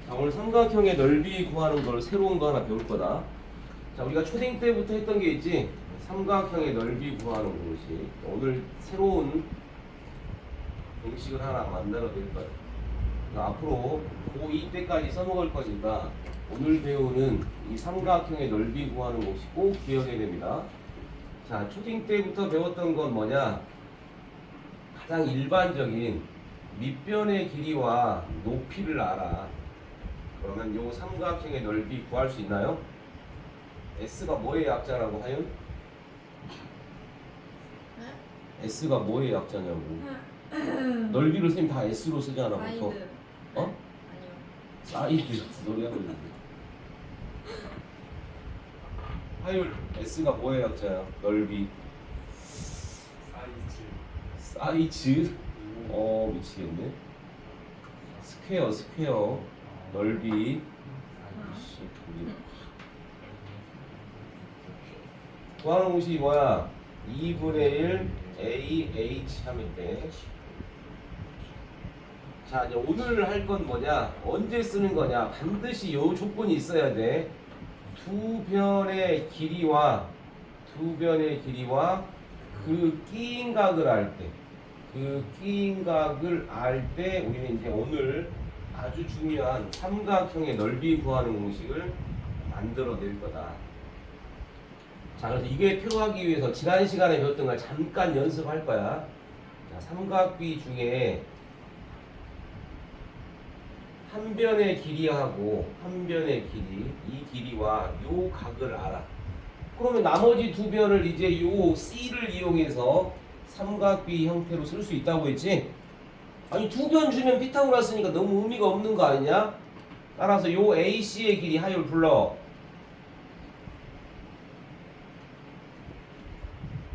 자, 오늘 삼각형의 넓이 구하는 걸 새로운 거 하나 배울 거다. 자, 우리가 초딩 때부터 했던 게 있지? 삼각형의 넓이 구하는 공식. 오늘 새로운 공식을 하나 만들어 드릴 거예요. 앞으로 고2 때까지 써먹을 거니까 오늘 배우는 이 삼각형의 넓이 구하는 공식 꼭 기억해야 됩니다. 자, 초딩 때부터 배웠던 건 뭐냐? 가장 일반적인 밑변의 길이와 높이를 알아. 그러면 요 삼각형의 넓이 구할 수 있나요? S가 뭐의 약자라고 하윤? S가 뭐의 약자냐고. 넓이를 쌤 다 S로 쓰잖아 보통. 사이드. 어? 아니요. 사이드 소리 하고 있는데. 하율 S가 뭐의 약자야? 넓이. 사이즈. 미치겠네. 스퀘어. 넓이. 구하는 공식이 뭐야? 2분의 1 AH 하면 돼. 자, 이제 오늘 할 건 뭐냐? 언제 쓰는 거냐? 반드시 요 조건이 있어야 돼. 두 변의 길이와 그 끼인 각을 알 때, 우리는 이제 오늘 아주 중요한 삼각형의 넓이 구하는 공식을 만들어낼 거다. 자, 그래서 이게 표하기 위해서 지난 시간에 배웠던 걸 잠깐 연습할 거야. 자, 삼각비 중에 한 변의 길이하고 이 길이와 요 각을 알아. 그러면 나머지 두 변을 이제 요 C를 이용해서 삼각비 형태로 쓸 수 있다고 했지? 아니, 두 변 주면 피타고라스니까 너무 의미가 없는 거 아니냐? 따라서 요 AC의 길이 하율 불러.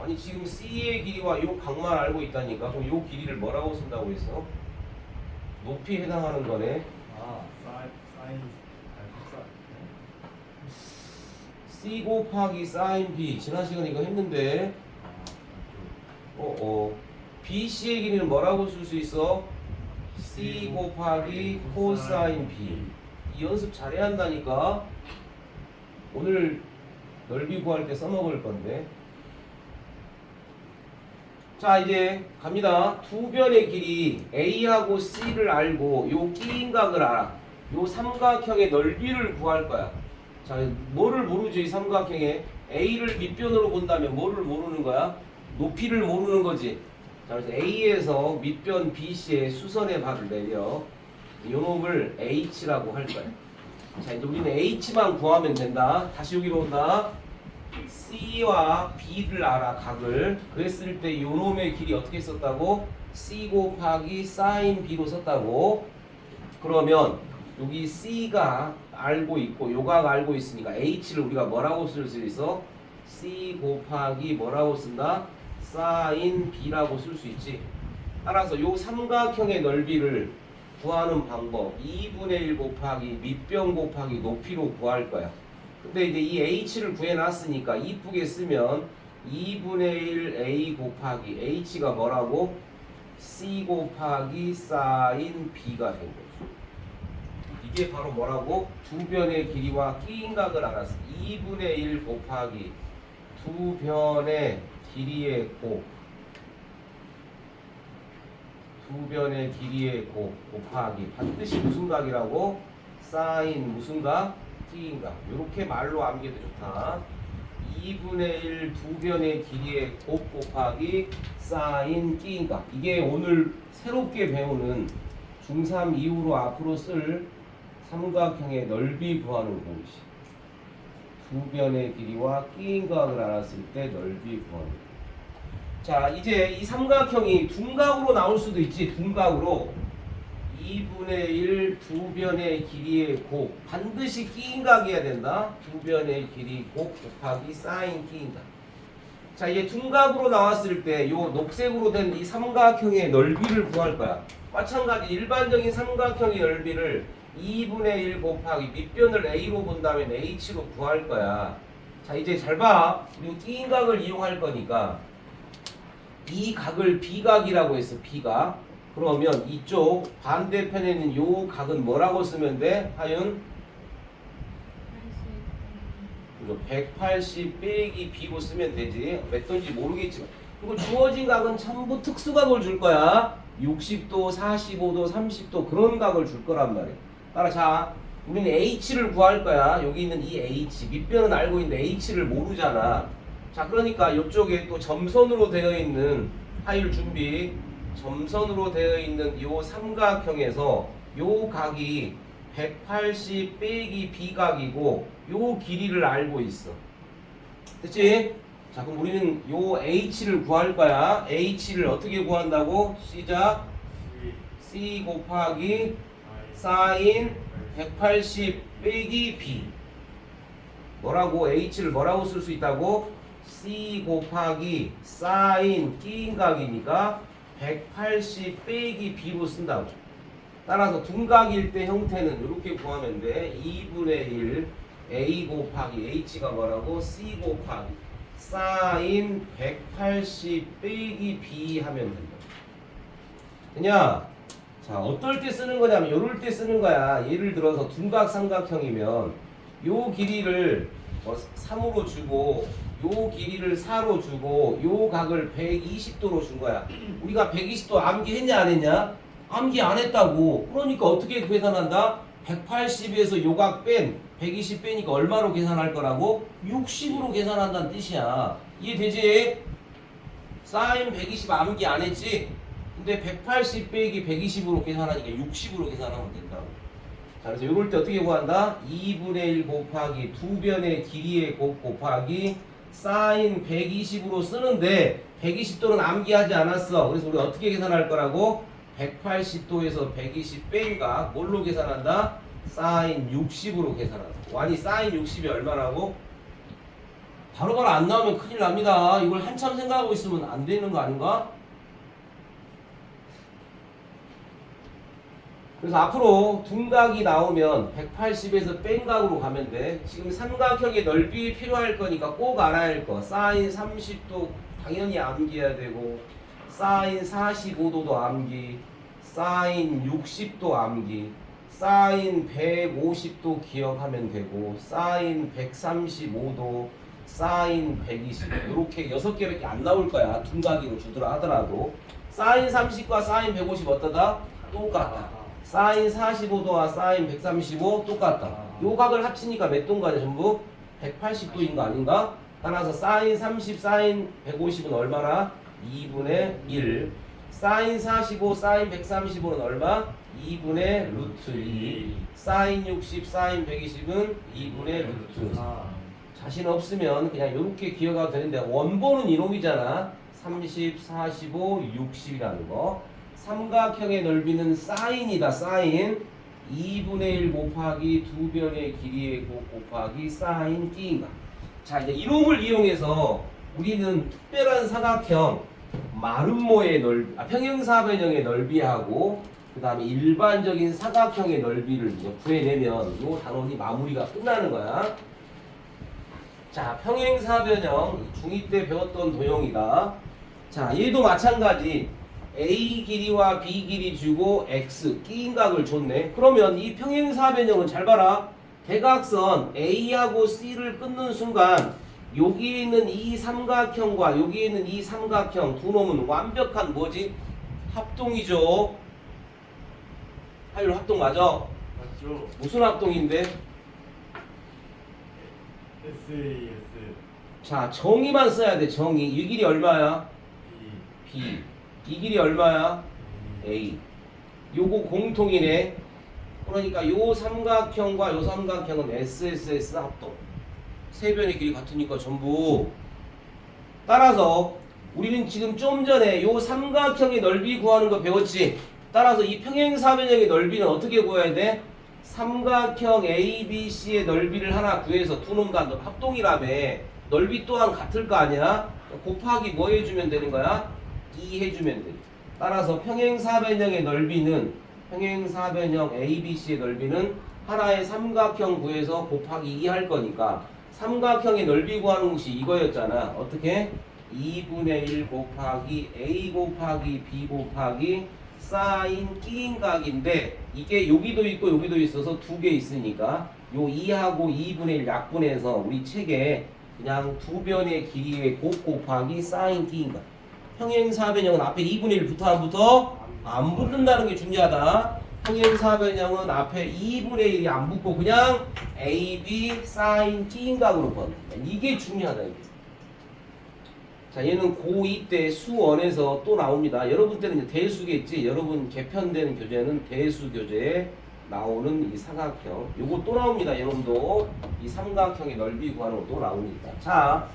아니, 지금 C의 길이와 요 각만 알고 있다니까. 그럼 요 길이를 뭐라고 쓴다고 했어? 높이에 해당하는 거네. C 곱하기 사인 B. 지난 시간에 이거 했는데. BC의 길이는 뭐라고 쓸 수 있어? C 곱하기 코사인 B. 이 연습 잘해야 한다니까. 오늘 넓이 구할 때 써먹을 건데. 자, 이제 갑니다. 두 변의 길이 A하고 C를 알고 요 끼인 각을 알아. 요 삼각형의 넓이를 구할 거야. 자, 뭐를 모르죠? 이 삼각형에 A를 밑변으로 본다면 뭐를 모르는 거야? 높이를 모르는 거지. 자, 그래서 A에서 밑변 BC의 수선의 발을 내려 요 놈을 H라고 할 거야. 자, 이제 우리는 H만 구하면 된다. 다시 여기로 온다. C와 B를 알아, 각을. 그랬을 때 요 놈의 길이 어떻게 썼다고? C 곱하기 사인 B로 썼다고. 그러면 여기 C가 알고 있고 요각 알고 있으니까 H를 우리가 뭐라고 쓸 수 있어? C 곱하기 뭐라고 쓴다? 사인 B라고 쓸 수 있지. 따라서 요 삼각형의 넓이를 구하는 방법 2분의 1 곱하기 밑변 곱하기 높이로 구할 거야. 근데 이제 이 H를 구해놨으니까 이쁘게 쓰면 2분의 1 A 곱하기 H가 뭐라고? C 곱하기 사인 B가 된 거죠. 이게 바로 뭐라고? 두 변의 길이와 끼인 각을 알았어. 2분의 1 곱하기 두 변의 길이의 곱. 두 변의 길이의 곱 곱하기 반드시 무슨 각이라고? 사인 무슨 각? 끼인 각. 이렇게 말로 암기해도 좋다. 2분의 1 두 변의 길이의 곱 곱하기 사인 끼인 각. 이게 오늘 새롭게 배우는 중3 이후로 앞으로 쓸 삼각형의 넓이 구하는 공식. 두 변의 길이와 끼인 각을 알았을 때 넓이 구하는 공식. 자, 이제 이 삼각형이 둔각으로 나올 수도 있지. 둔각으로 2분의 1 두 변의 길이의 곱. 반드시 끼인 각이어야 된다. 두 변의 길이 곱 곱하기 사인 끼인 각. 자, 이제 둔각으로 나왔을 때 요 녹색으로 된 이 삼각형의 넓이를 구할 거야. 마찬가지 일반적인 삼각형의 넓이를 2분의 1 곱하기 밑변을 A로 본다면 H로 구할 거야. 자, 이제 잘 봐. 우리 끼인 각을 이용할 거니까 이 각을 B각이라고 했어. B각. 그러면 이쪽 반대편에 있는 요 각은 뭐라고 쓰면 돼? 하윤? 이거 180 빼기 B로 쓰면 되지. 몇 도인지 모르겠지만. 그리고 주어진 각은 전부 특수각을 줄 거야. 60도, 45도, 30도 그런 각을 줄 거란 말이야. 따라 자, 우리는 H를 구할 거야. 여기 있는 이 H. 밑변은 알고 있는데 H를 모르잖아. 자, 그러니까 이쪽에 또 점선으로 되어 있는 하율 준비. 점선으로 되어 있는 요 삼각형에서 요 각이 180 빼기 B각이고 요 길이를 알고 있어. 됐지? 자, 그럼 우리는 요 H를 구할 거야. H를 어떻게 구한다고? 시작. C 곱하기 사인 180 빼기 B. 뭐라고? H를 뭐라고 쓸 수 있다고? C 곱하기 사인 끼인 각이니까 180 빼기 B로 쓴다고. 따라서 둔각일 때 형태는 이렇게 구하면 돼. 2분의 1 A 곱하기 H가 뭐라고? C 곱하기 사인 180 빼기 B 하면 된다. 그냥 자, 어떨 때 쓰는 거냐면 요럴 때 쓰는 거야. 예를 들어서 둔각 삼각형이면 요 길이를 3으로 주고 요 길이를 4로 주고 요 각을 120도로 준 거야. 우리가 120도 암기했냐 안 했냐? 암기 안 했다고. 그러니까 어떻게 계산한다? 180에서 요각 뺀 120 빼니까 얼마로 계산할 거라고? 60으로 계산한다는 뜻이야. 이해되지? 사인 120 암기 안 했지? 근데 180 빼기 120으로 계산하니까 60으로 계산하면 된다고. 자, 그래서 이럴 때 어떻게 구한다? 2분의 1 곱하기 두 변의 길이의 곱 곱하기 사인 120으로 쓰는데 120도는 암기하지 않았어. 그래서 우리 어떻게 계산할 거라고? 180도에서 120 뺀가 뭘로 계산한다? 사인 60으로 계산한다. 아니 사인 60이 얼마라고? 바로바로 안 나오면 큰일 납니다. 이걸 한참 생각하고 있으면 안 되는 거 아닌가? 그래서 앞으로 둔각이 나오면 180에서 뺀 각으로 가면 돼. 지금 삼각형의 넓이 필요할 거니까 꼭 알아야 할 거. 사인 30도 당연히 암기해야 되고 사인 45도도 암기, 사인 60도 암기, 사인 150도 기억하면 되고 사인 135도, 사인 120 이렇게 6개밖에 안 나올 거야. 둔각으로 주더라 하더라도 사인 30과 사인 150 어떠다? 똑같다. 사인 45도와 사인 135 똑같다. 요 각을 합치니까 몇 도인 거 아니야 전부? 180도인 거 아닌가? 따라서 사인 30, 사인 150은 얼마나? 2분의 1. 사인 45, 사인 135는 얼마? 2분의 루트 2. 사인 60, 사인 120은 2분의 루트 4. 자신 없으면 그냥 이렇게 기억하도 되는데 원본은 이놈이잖아. 30, 45, 60이라는 거. 삼각형의 넓이는 사인이다. 사인 2분의 1 곱하기 두 변의 길이의 곱 곱하기 사인 끼인가. 자, 이제 이놈을 이용해서 우리는 특별한 사각형 마름모의 넓이, 평행사변형의 넓이하고 그 다음에 일반적인 사각형의 넓이를 이제 구해내면 이 단원이 마무리가 끝나는 거야. 자, 평행사변형 중2 때 배웠던 도형이다. 자, 얘도 마찬가지. A 길이와 B 길이 주고 X 끼인 각을 줬네. 그러면 이 평행사변형은 잘 봐라. 대각선 A하고 C를 끊는 순간 여기에 있는 이 삼각형과 여기에 있는 이 삼각형 두 놈은 완벽한 뭐지? 합동이죠. 하율 합동 맞아? 맞죠? 무슨 합동인데? SAS 자, 정의만 써야 돼. 정의. 이 길이 얼마야? B B. 이 길이 얼마야? A. 요거 공통이네. 그러니까 요 삼각형과 요 삼각형은 SSS 합동. 세 변의 길이 같으니까 전부. 따라서 우리는 지금 좀 전에 요 삼각형의 넓이 구하는 거 배웠지? 따라서 이 평행사변형의 넓이는 어떻게 구해야 돼? 삼각형 ABC의 넓이를 하나 구해서 두 놈 다 합동이라며. 넓이 또한 같을 거 아니야? 곱하기 뭐 해주면 되는 거야? 2 해주면 돼. 따라서 평행사변형의 넓이는 평행사변형 ABC의 넓이는 하나의 삼각형 구해서 곱하기 2 할 거니까 삼각형의 넓이 구하는 것이 이거였잖아. 어떻게? 2분의 1 곱하기 A 곱하기 B 곱하기 사인 끼인 각인데 이게 여기도 있고 여기도 있어서 두 개 있으니까 요 2하고 2분의 1 약분해서 우리 책에 그냥 두 변의 길이의 곱 곱하기 사인 끼인 각. 평행사변형은 앞에 2분의 1 붙어 안 붙어? 안 붙는다는 게 중요하다. 평행사변형은 앞에 2분의 1이 안 붙고 그냥 AB 사인 끼인 각으로 번다. 이게 중요하다. 이게. 자, 얘는 고2 때 수원에서 또 나옵니다. 여러분 때는 이제 대수겠지. 여러분 개편되는 교재는 대수 교재에 나오는 이 사각형. 요거 또 나옵니다. 여러분도 이 삼각형의 넓이 구하는 거 또 나옵니다. 자,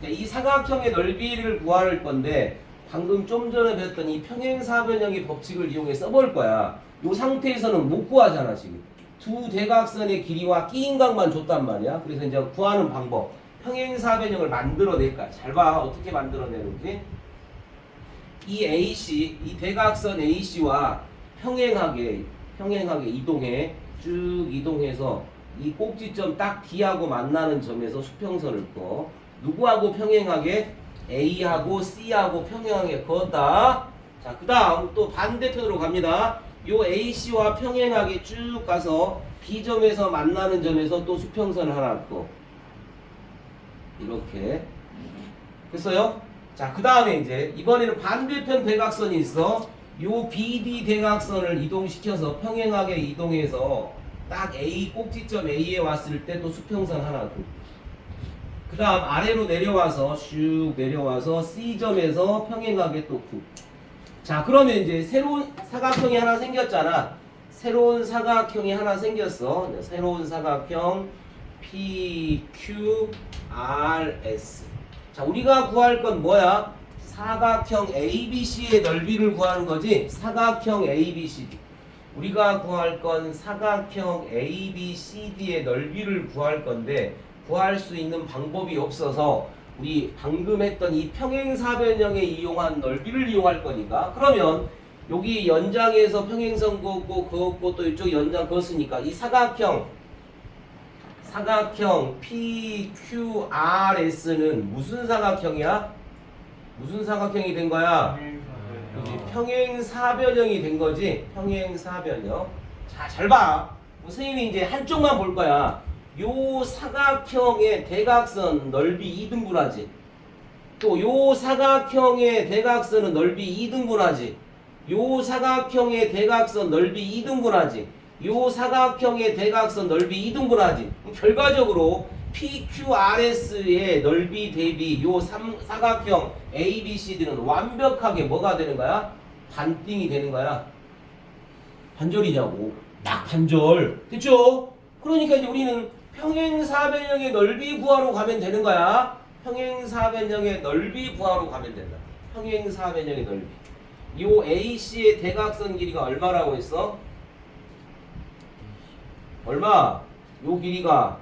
이 사각형의 넓이를 구할 건데 방금 좀 전에 배웠던 이 평행사변형의 법칙을 이용해 써볼 거야. 요 상태에서는 못 구하잖아 지금. 두 대각선의 길이와 끼인 각만 줬단 말이야. 그래서 이제 구하는 방법. 평행사변형을 만들어낼까? 잘 봐. 어떻게 만들어내는지. 이 AC, 이 대각선 AC와 평행하게 이동해. 쭉 이동해서 이 꼭지점 딱 D하고 만나는 점에서 수평선을 꺼. 누구하고 평행하게? A하고 C하고 평행하게 그었다. 자, 그 다음 또 반대편으로 갑니다. 요 AC와 평행하게 쭉 가서 B점에서 만나는 점에서 또 수평선을 하나 꺼. 이렇게 됐어요? 자, 그 다음에 이제 이번에는 반대편 대각선이 있어. 요 BD 대각선을 이동시켜서 평행하게 이동해서 딱 A 꼭지점 A에 왔을 때 또 수평선 하나 그 다음 아래로 내려와서 슉 내려와서 C점에서 평행하게 또 구. 자, 그러면 이제 새로운 사각형이 하나 생겼잖아. 새로운 사각형이 하나 생겼어. 새로운 사각형 PQRS. 자, 우리가 구할 건 뭐야? 사각형 ABC의 넓이를 구하는 거지. 사각형 ABCD. 우리가 구할 건 사각형 ABCD의 넓이를 구할 건데 구할 수 있는 방법이 없어서 우리 방금 했던 이 평행사변형에 이용한 넓이를 이용할 거니까 그러면 여기 연장에서 평행선 그었고 그었고 또 이쪽 연장 그었으니까 이 사각형 PQRS는 무슨 사각형이야? 무슨 사각형이 된 거야? 평행사변형이 된 거지. 평행사변형. 자, 잘 봐. 선생님이 이제 한쪽만 볼 거야. 요 사각형의 대각선 넓이 2등분하지. 또 요 사각형의 대각선은 넓이 2등분하지. 요 사각형의 대각선 넓이 2등분하지. 요 사각형의 대각선 넓이 2등분하지. 결과적으로 PQRS의 넓이 대비 요 사각형 ABCD는 완벽하게 뭐가 되는 거야? 반띵이 되는 거야. 반절이냐고. 딱 반절. 됐죠? 그러니까 이제 우리는 평행사변형의 넓이 구하러 가면 되는 거야. 평행사변형의 넓이 구하러 가면 된다. 평행사변형의 넓이. 요 AC의 대각선 길이가 얼마라고 했어? 얼마? 요 길이가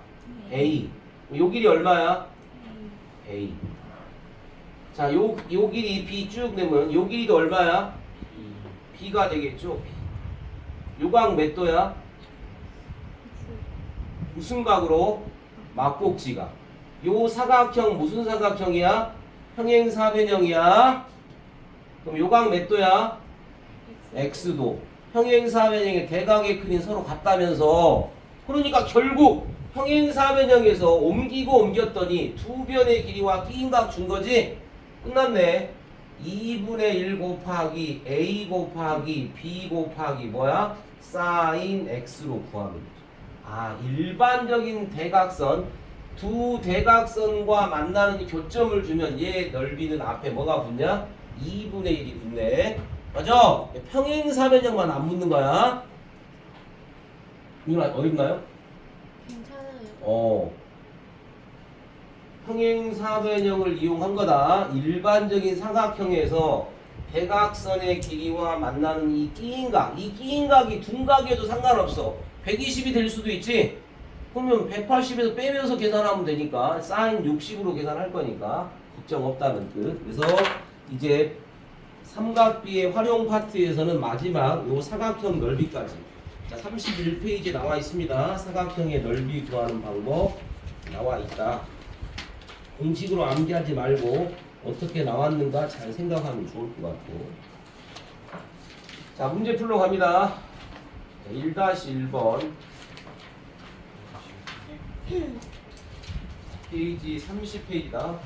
A. 요 길이 얼마야? A. 자, 요 길이 B 쭉 내면 요 길이도 얼마야? B가 되겠죠? B. 요 각 몇 도야? 무슨 각으로? 막꼭지각. 요 사각형 무슨 사각형이야? 평행사변형이야. 그럼 요 각 몇 도야? X도. 평행사변형의 대각의 크기는 서로 같다면서. 그러니까 결국 평행사변형에서 옮기고 옮겼더니 두 변의 길이와 끼인각 준 거지? 끝났네. 2분의 1 곱하기 A 곱하기 B 곱하기 뭐야? 사인 X로 구하면 되죠. 아, 일반적인 대각선. 두 대각선과 만나는 교점을 주면 얘 넓이는 앞에 뭐가 붙냐? 2분의 1이 붙네. 맞아? 평행사변형만 안 붙는 거야. 이거 어렵나요? 괜찮아요. 평행사변형을 이용한 거다. 일반적인 사각형에서 대각선의 길이와 만나는 이 끼인각. 이 끼인각이 둔각이어도 상관없어. 120이 될 수도 있지. 그러면 180에서 빼면서 계산하면 되니까 사인 60으로 계산할 거니까 걱정 없다는 뜻. 그래서 이제 삼각비의 활용 파트에서는 마지막 요 사각형 넓이까지. 자, 31페이지에 나와 있습니다. 사각형의 넓이 구하는 방법 나와 있다. 공식으로 암기하지 말고 어떻게 나왔는가 잘 생각하면 좋을 것 같고. 자, 문제 풀러 갑니다. 1-1번 페이지 30페이지다.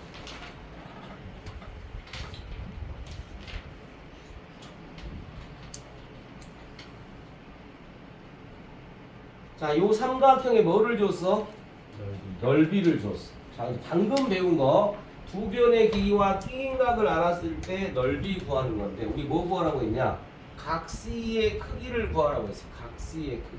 자, 요 삼각형에 뭐를 줬어? 넓이를 줬어. 자, 방금 배운 거 두 변의 길이와 끼인각을 알았을 때 넓이 구하는 건데 우리 뭐 구하라고 했냐? 각 C의 크기를 구하라고 했어. 각 C의 크기.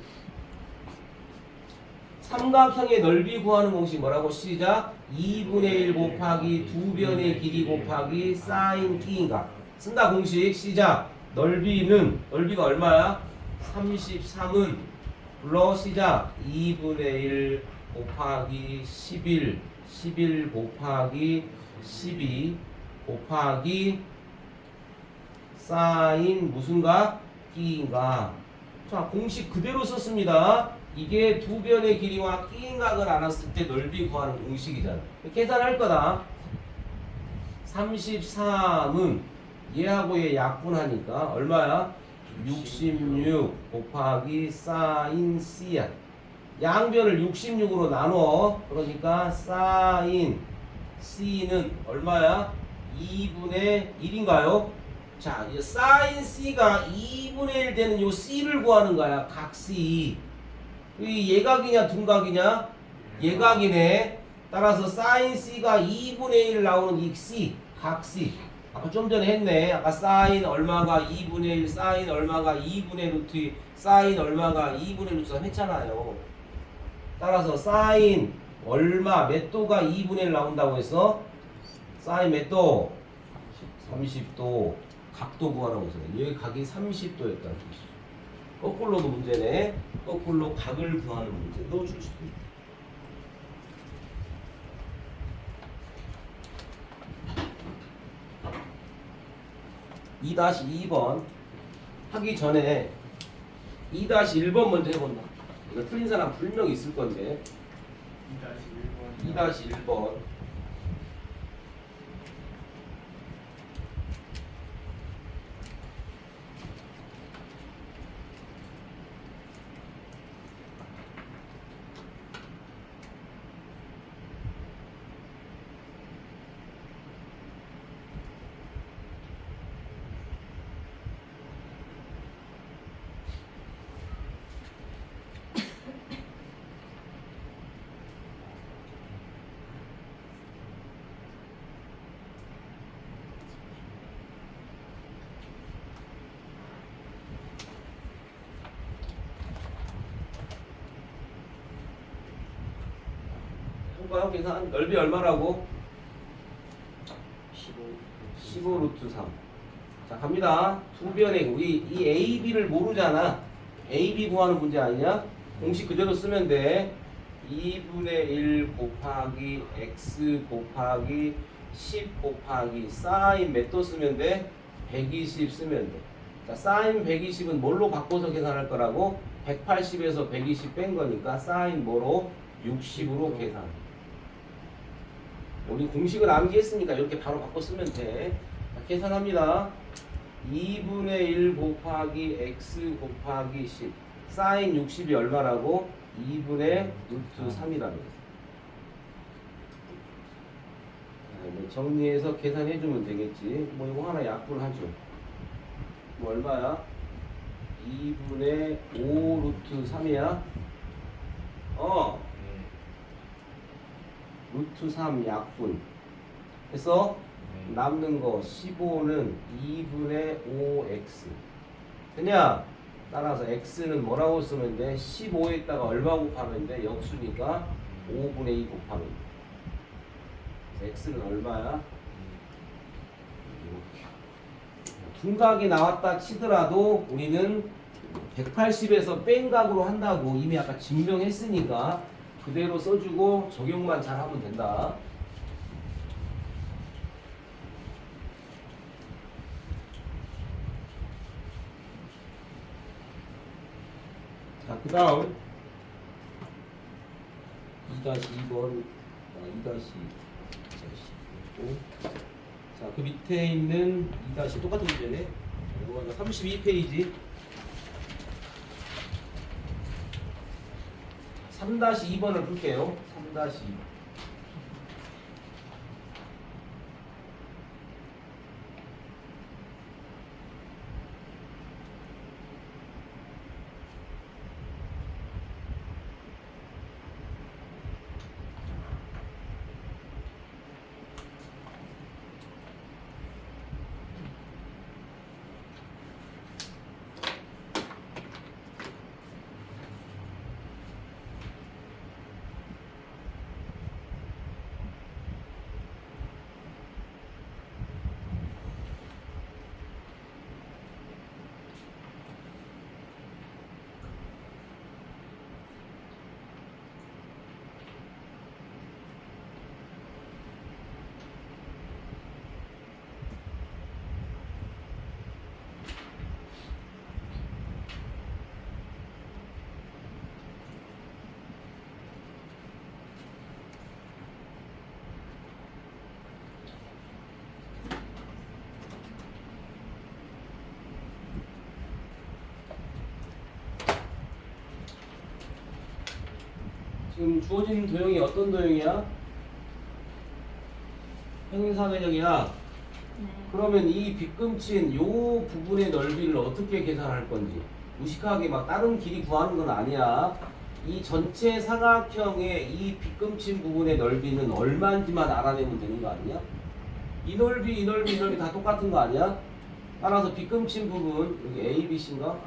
삼각형의 넓이 구하는 공식 뭐라고? 시작. 2분의 1 곱하기 두 변의 길이 곱하기 사인 끼인각. 쓴다 공식. 시작. 넓이가 얼마야? 33은 불러. 시작. 2분의 1 곱하기 11 곱하기 12 곱하기 사인 무슨각? 끼인각. 자, 공식 그대로 썼습니다. 이게 두 변의 길이와 끼인각을 알았을 때 넓이 구하는 공식이잖아. 계산할 거다. 33은 얘하고 얘 약분하니까 얼마야? 66 곱하기 사인 C야. 양변을 66으로 나눠. 그러니까 사인 C는 얼마야? 2분의 1인가요? 자, 이 사인 C가 2분의 1 되는 요 C를 구하는 거야. 각 C. 이 예각이냐 둔각이냐? 예각이네. 따라서 사인 C가 2분의 1 나오는 이 C, 각 C. 아까 좀 전에 했네. 아까 사인 얼마가 2분의 1, 사인 얼마가 2분의 루트 2, 사인 얼마가 2분의 루트 3 했잖아요. 따라서 사인 얼마, 몇 도가 2분의 1 나온다고 했어? 사인 몇 도? 30도. 각도 구하라고 했어. 여기 각이 30도였다는 뜻이죠. 거꾸로도 문제네. 거꾸로 각을 구하는 문제도 줄 수도 있다. (2-2번) 하기 전에 2-1번 먼저 해본다. 이거 틀린 사람 분명히 있을 건데 2-1번 해볼까요? 계산. 넓이 얼마라고? 15 루트 3. 자, 갑니다. 두 변의 우리 이 A, B를 모르잖아. A, B 구하는 문제 아니냐? 공식 그대로 쓰면 돼. 2분의 1 곱하기 x 곱하기 10 곱하기 사인 몇 도 쓰면 돼? 120 쓰면 돼. 자, 사인 120은 뭘로 바꿔서 계산할 거라고? 180에서 120 뺀 거니까 사인 뭐로? 60으로 계산. 우리 공식을 암기했으니까 이렇게 바로 바꿔 쓰면 돼. 자, 계산합니다. 2분의 1 곱하기 x 곱하기 10 사인 60이 얼마라고? 2분의 루트 3이라는 거죠. 정리해서 계산해주면 되겠지. 뭐 이거 하나 약분하죠. 뭐 얼마야? 2분의 5 루트 3이야? 루트 3 약분 해서 남는 거 15는 2분의 5x 되냐? 따라서 x는 뭐라고 쓰면 돼? 15에다가 얼마 곱하면 돼? 역수니까 5분의 2 곱하면 돼. x는 얼마야? 이렇게 둔각이 나왔다 치더라도 우리는 180에서 뺀 각으로 한다고 이미 아까 증명했으니까 그대로 써주고 적용만 잘하면 된다. 자, 그 다음 2-2번 2-2 자, 그 밑에 있는 2- 똑같은 문제네. 32페이지 3-2번을 풀게요. 3-2번. 지금 주어진 도형이 어떤 도형이야? 평행사변형이야. 네. 그러면 이 빗금친 요 부분의 넓이를 어떻게 계산할 건지 무식하게 막 다른 길이 구하는 건 아니야. 이 전체 사각형의 이 빗금친 부분의 넓이는 얼마인지만 알아내면 되는 거 아니야? 이 넓이, 이 넓이, 이 넓이 다 똑같은 거 아니야? 따라서 빗금친 부분 여기 A, B, C인가?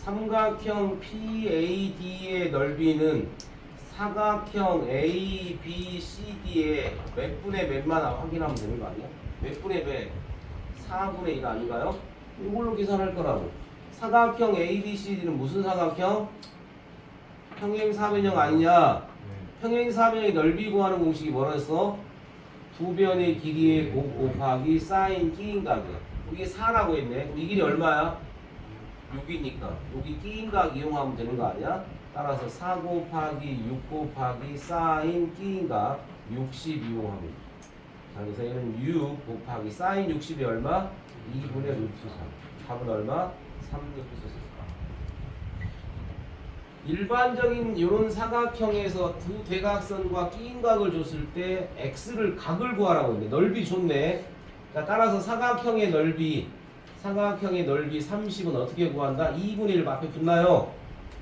삼각형 PAD의 넓이는 사각형 ABCD의 몇 분의 몇만 확인하면 되는 거 아니야? 몇 분의 몇? 4분의 1 아닌가요? 이걸로 계산할 거라고. 사각형 ABCD는 무슨 사각형? 평행사변형 아니냐? 평행사변형의 넓이 구하는 공식이 뭐라 했어? 두 변의 길이의 곱 곱하기 사인 끼인각이야. 이게 4라고 했네. 이 길이 얼마야? 6이니까 여기 끼인각 이용하면 되는 거 아니야? 따라서 4 곱하기 6 곱하기 사인 끼인각 60 이용하면 돼. 자, 그래서 얘는 6 곱하기 사인 60이 얼마? 2분의 루트 3. 답은 얼마? 3루트 4. 일반적인 이런 사각형에서 두 대각선과 끼인각을 줬을 때 x를 각을 구하라고 했네. 넓이 줬네. 자, 따라서 사각형의 넓이 30은 어떻게 구한다? 2분의 1 앞에 붙나요?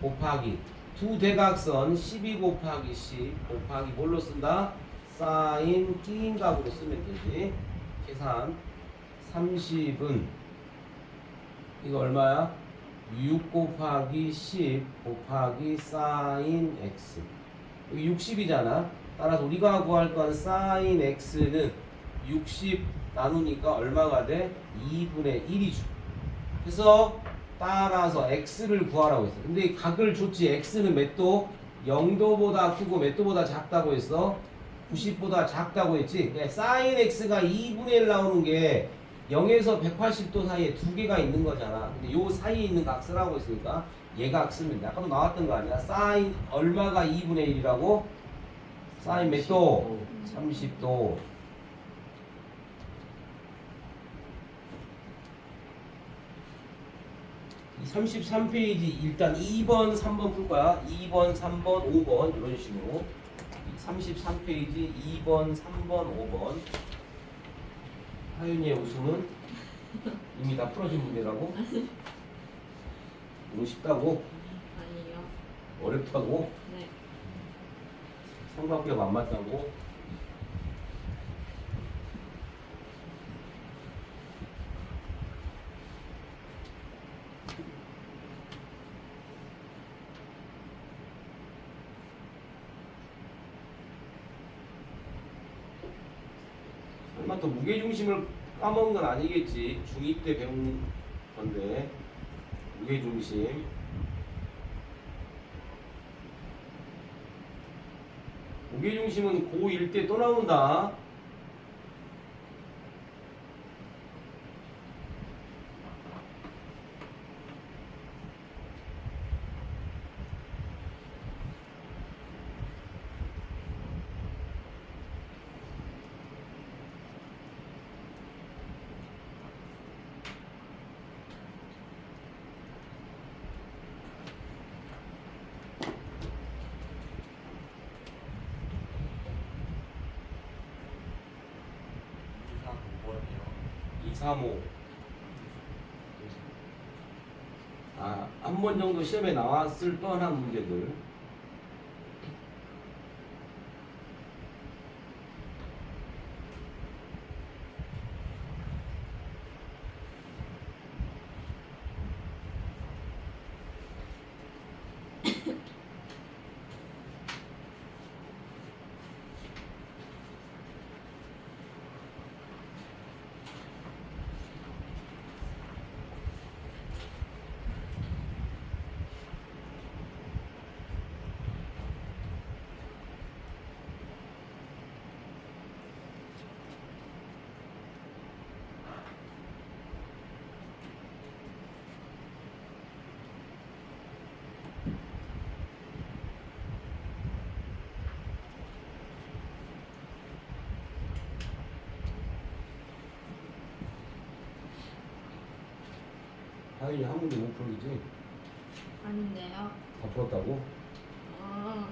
곱하기 두 대각선 12 곱하기 10 곱하기 뭘로 쓴다? 사인 끼인각으로 쓰면 되지. 계산 30은 이거 얼마야? 6 곱하기 10 곱하기 사인 x 여기 60이잖아. 따라서 우리가 구할 건 사인 x는 60 나누니까 얼마가 돼? 2분의 1이죠. 그래서 따라서 x를 구하라고 했어. 근데 이 각을 줬지. x는 몇 도? 0도보다 크고 몇 도보다 작다고 했어? 90보다 작다고 했지. 그러니까 사인 x가 2분의 1 나오는 게 0에서 180도 사이에 두 개가 있는 거잖아. 근데 요 사이에 있는 각 쓰라고 했으니까 얘각 쓰면 돼. 아까도 나왔던 거 아니야? 사인 얼마가 2분의 1이라고? 사인 몇 도? 30도. 이 33페이지 일단 2번, 3번 풀 거야. 2번, 3번, 5번 이런 식으로. 33페이지 2번, 3번, 5번. 하윤이의 웃음은 이미 다 풀어진 문제라고? 너무 쉽다고? 아니요. 어렵다고? 네. 삼각형 안 맞다고? 설마 또 무게중심을 까먹은 건 아니겠지. 중2 때 배운 건데 무게중심 무게중심은 고1 때 또 나온다. 3, 5. 한 번 정도 시험에 나왔을 뻔한 문제들. 하윤이 한 문제 못 풀었지? 아닌데요. 다 풀었다고? 어,